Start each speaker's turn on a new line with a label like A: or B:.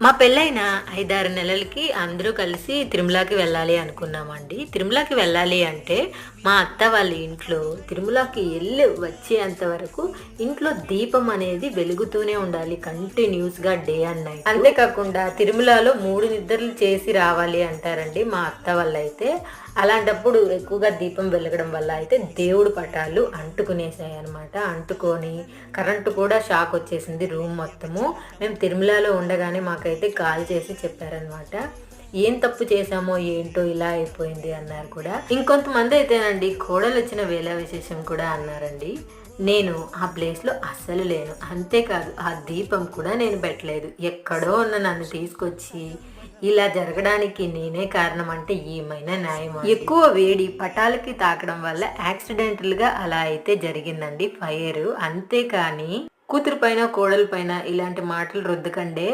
A: మా పెళ్ళైన 5, 6 నెలలకి అందరూ కలిసి తిరుమలకి వెళ్ళాలి అనుకున్నామండి. తిరుమలకి వెళ్ళాలి అంటే మా అత్త వాళ్ళ ఇంట్లో తిరుమలకి ఎళ్లి వచ్చేంత వరకు ఇంట్లో దీపం అనేది వెలుగుతూనే ఉండాలి కంటిన్యూస్‌గా డే అండ్ నైట్. అంతేకాకుండా తిరుమలలో 3 నిద్రలు చేసి రావాలి అంటారండి మా అత్త వాళ్ళైతే. అలాంటప్పుడు ఎక్కువగా దీపం వెలగడం వల్ల అయితే దేవుడు పటాలు అంటుకునేసాయన్నమాట. అంటుకొని కరెంటు కూడా షాక్ వచ్చేసింది రూమ్ మొత్తము. మేము తిరుమలలో ఉండగానే మాకైతే కాల్ చేసి చెప్పారనమాట. ఏం తప్పు చేశామో ఏంటో ఇలా అయిపోయింది అన్నారు కూడా. ఇంకొంతమంది అయితేనండి కోడలు వచ్చిన వేళ విశేషం కూడా అన్నారండి. నేను ఆ ప్లేస్లో అస్సలు లేను. అంతేకాదు ఆ దీపం కూడా నేను పెట్టలేదు. ఎక్కడో ఉన్న నన్ను తీసుకొచ్చి ఇలా జరగడానికి నేనే కారణం అంటే ఏమైనా న్యాయమా? ఎక్కువ వేడి పటాలకి తాకడం వల్ల యాక్సిడెంటల్ గా అలా అయితే జరిగిందండి ఫైర్. అంతేకాని కూతురు పైన కోడలు పైన ఇలాంటి మాటలు రుద్దకండే.